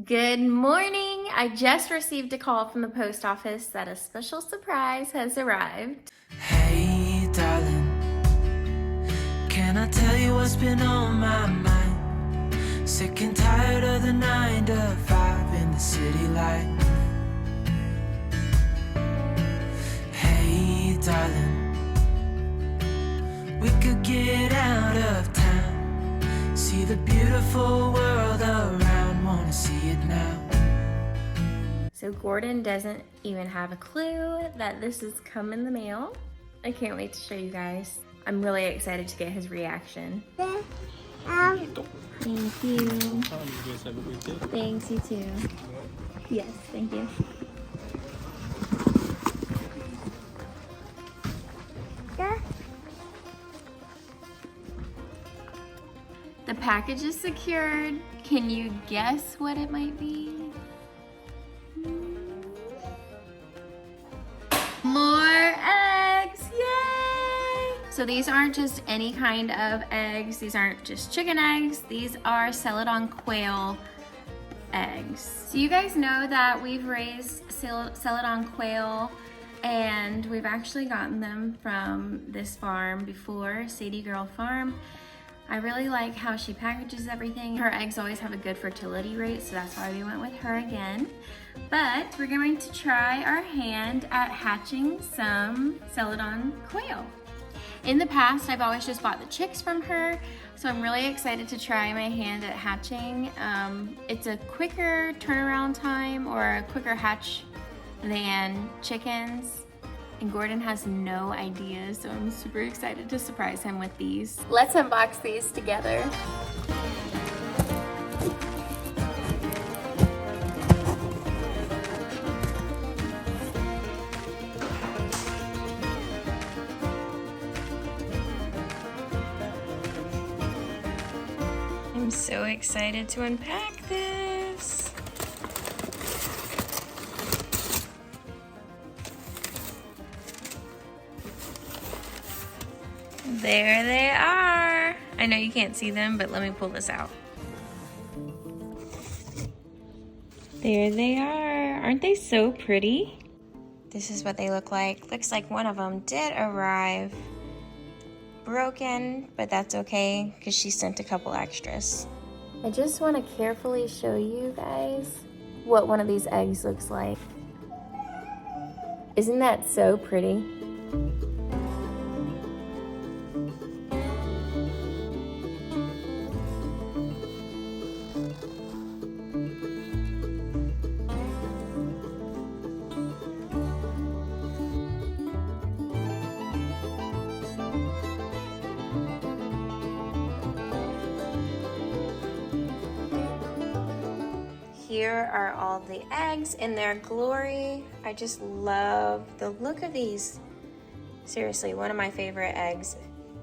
Good morning. I just received a call from the post office that a special surprise has arrived. Hey darling, can I tell you what's been on my mind? Sick and tired of the 9 to 5 in the city life. Hey darling, we could get out of town, see the beautiful world around, wanna see it now. So Gordon doesn't even have a clue that this has come in the mail. I can't wait to show you guys. I'm really excited to get his reaction. Thank you. Thanks, you too. Yes, thank you. The package is secured. Can you guess what it might be? More eggs, yay! So these aren't just any kind of eggs. These aren't just chicken eggs. These are Celadon quail eggs. So you guys know that we've raised Celadon quail and we've actually gotten them from this farm before, Sadie Girl Farm. I really like how she packages everything. Her eggs always have a good fertility rate, so that's why we went with her again. But we're going to try our hand at hatching some Celadon quail. In the past, I've always just bought the chicks from her, so I'm really excited to try my hand at hatching. It's a quicker turnaround time or a quicker hatch than chickens. And Gordon has no idea, so I'm super excited to surprise him with these. Let's unbox these together. I'm so excited to unpack this. There they are. I know you can't see them, but let me pull this out. There they are. Aren't they so pretty? This is what they look like. Looks like one of them did arrive broken, but that's okay because she sent a couple extras. I just want to carefully show you guys what one of these eggs looks like. Isn't that so pretty? Here are all the eggs in their glory. I just love the look of these. Seriously, one of my favorite eggs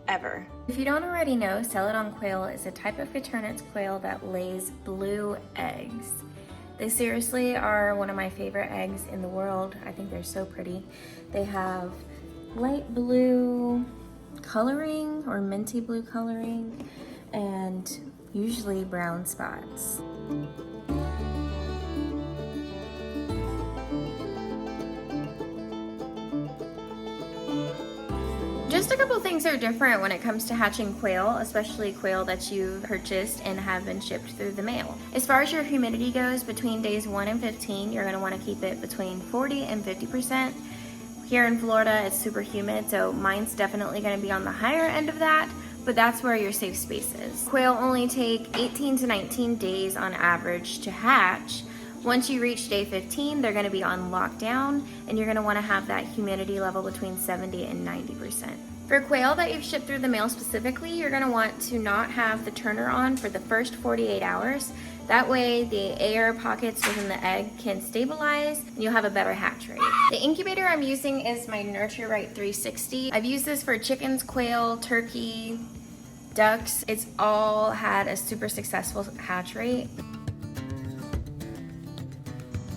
ever. If you don't already know, Celadon quail is a type of Caturnix quail that lays blue eggs. They seriously are one of my favorite eggs in the world. I think they're so pretty. They have light blue coloring or minty blue coloring and usually brown spots. Just a couple things are different when it comes to hatching quail, especially quail that you've purchased and have been shipped through the mail. As far as your humidity goes, between days 1 and 15, you're going to want to keep it between 40 and 50%. Here in Florida, it's super humid, so mine's definitely going to be on the higher end of that, but that's where your safe space is. Quail only take 18 to 19 days on average to hatch. Once you reach day 15, they're going to be on lockdown, and you're going to want to have that humidity level between 70 and 90%. For quail that you've shipped through the mail specifically, you're going to want to not have the turner on for the first 48 hours. That way the air pockets within the egg can stabilize and you'll have a better hatch rate. The incubator I'm using is my Nurture Right 360. I've used this for chickens, quail, turkey, ducks. It's all had a super successful hatch rate.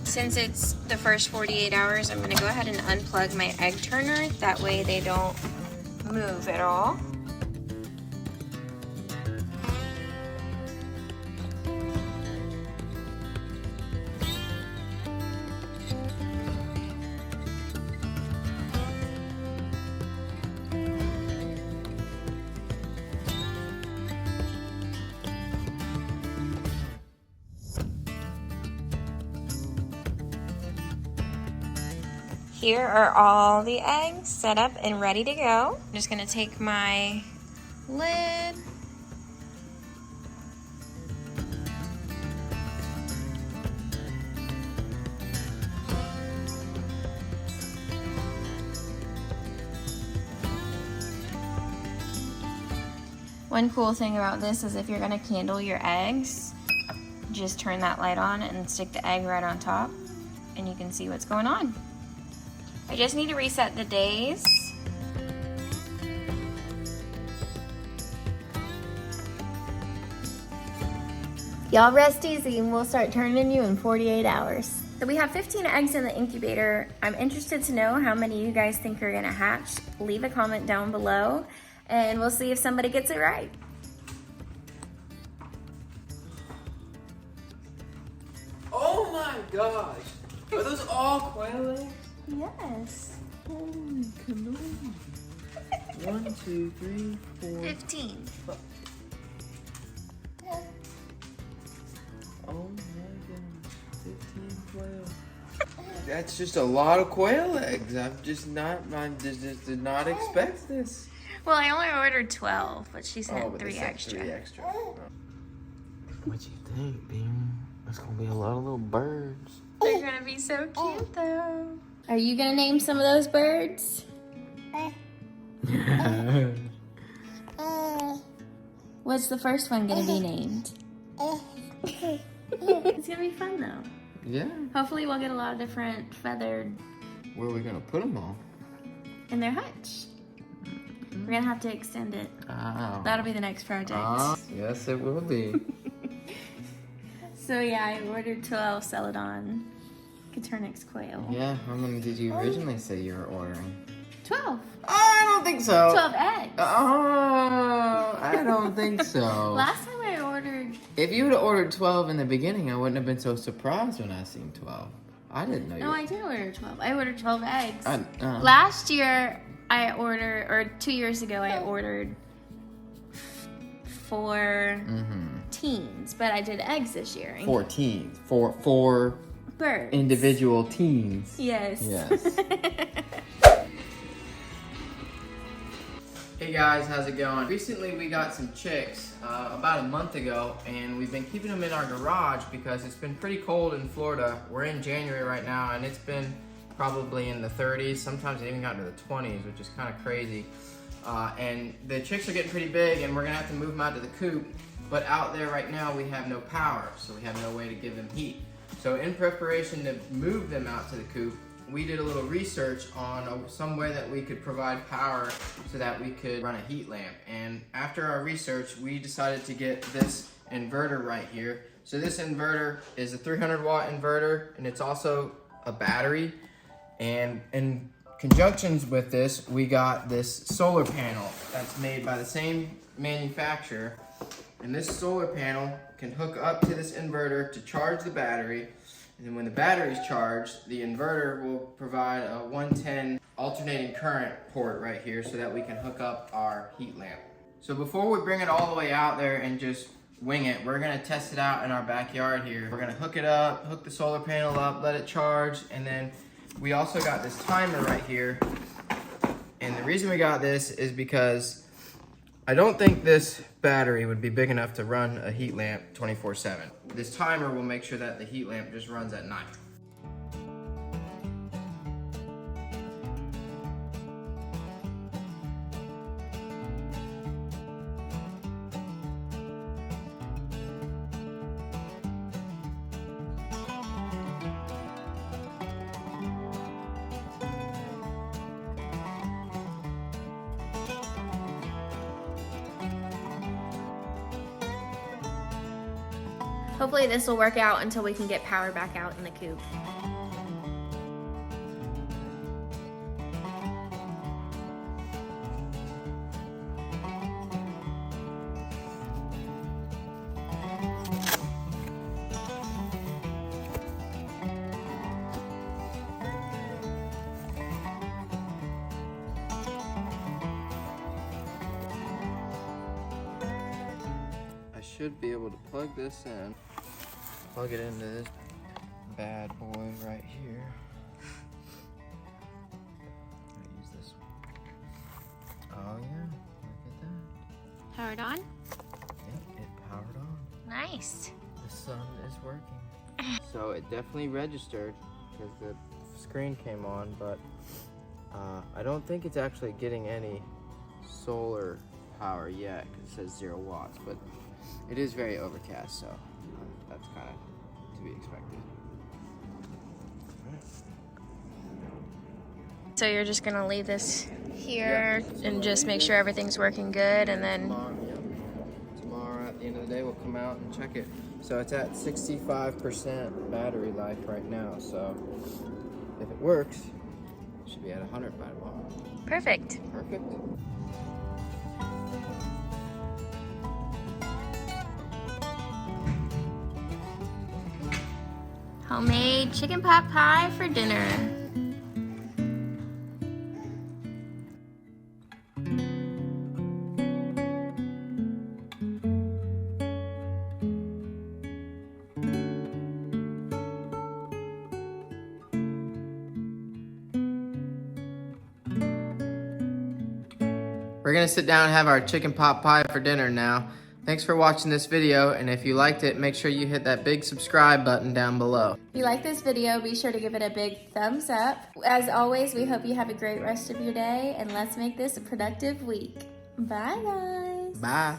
Since it's the first 48 hours, I'm gonna go ahead and unplug my egg turner. That way they don't move at all. Here are all the eggs set up and ready to go. I'm just gonna take my lid. One cool thing about this is if you're gonna candle your eggs, just turn that light on and stick the egg right on top and you can see what's going on. I just need to reset the days. Y'all rest easy and we'll start turning you in 48 hours. So we have 15 eggs in the incubator. I'm interested to know how many you guys think are gonna hatch. Leave a comment down below and we'll see if somebody gets it right. Oh my gosh! Are those all quail eggs? Yes. Holy canoe. 1, 2, 3, 4. 15. Oh my goodness. 15 quail. That's just a lot of quail eggs. I just did not expect this. Well, I only ordered 12, but she sent but 3 they sent extra. 3 extra. What you think, Bean? That's gonna be a lot of little birds. They're gonna be so cute though. Are you gonna name some of those birds? What's the first one gonna be named? It's gonna be fun though. Yeah. Hopefully we'll get a lot of different feathered Where are we gonna put them all? in their hutch. We're gonna have to extend it. Oh. That'll be the next project. Yes, it will be. So yeah, I ordered 12 Celadon Caternix quail. Yeah, how many did you originally say you were ordering? 12. I don't think so. 12 eggs. Oh, I don't think so. Last time I ordered... If you would have ordered 12 in the beginning, I wouldn't have been so surprised when I seen 12. I didn't know you. No, I did order 12. I ordered 12 eggs. Uh-huh. Last year, I ordered, or 2 years ago, I ordered 4 teens, but I did eggs this year. 4 teens. Four birds. individual teens. Yes. Yes. Hey guys, how's it going? Recently we got some chicks about a month ago, and we've been keeping them in our garage because it's been pretty cold in Florida. We're in January right now, and it's been probably in the 30s. Sometimes it even got into the 20s, which is kind of crazy. And the chicks are getting pretty big, and we're gonna have to move them out to the coop. But out there right now, we have no power, so we have no way to give them heat. So in preparation to move them out to the coop, we did a little research on some way that we could provide power so that we could run a heat lamp. And after our research, we decided to get this inverter right here. So this inverter is a 300 watt inverter, and it's also a battery. And in conjunctions with this, we got this solar panel that's made by the same manufacturer. And this solar panel can hook up to this inverter to charge the battery. And then when the battery's charged, the inverter will provide a 110 alternating current port right here so that we can hook up our heat lamp. So before we bring it all the way out there and just wing it, we're gonna test it out in our backyard here. We're gonna hook it up, hook the solar panel up, let it charge, and then we also got this timer right here. And the reason we got this is because I don't think this battery would be big enough to run a heat lamp 24/7. This timer will make sure that the heat lamp just runs at night. Hopefully this will work out until we can get power back out in the coop. I should be able to plug this in. Plug it into this bad boy right here. Oh yeah, look at that. Powered on? Yep, it powered on. Nice. The sun is working. So it definitely registered because the screen came on, but I don't think it's actually getting any solar power yet because it says 0 watts, but it is very overcast, so that's kind of to be expected. So you're just gonna leave this here and just make sure everything's working good, and then Tomorrow at the end of the day we'll come out and check it. So it's at 65% battery life right now, so if it works, it should be at 100 by tomorrow. perfect. Perfect. Homemade chicken pot pie for dinner. We're gonna sit down and have our chicken pot pie for dinner now. Thanks for watching this video, and if you liked it, make sure you hit that big subscribe button down below. If you like this video, be sure to give it a big thumbs up. As always, we hope you have a great rest of your day, and let's make this a productive week. Bye, guys. Bye.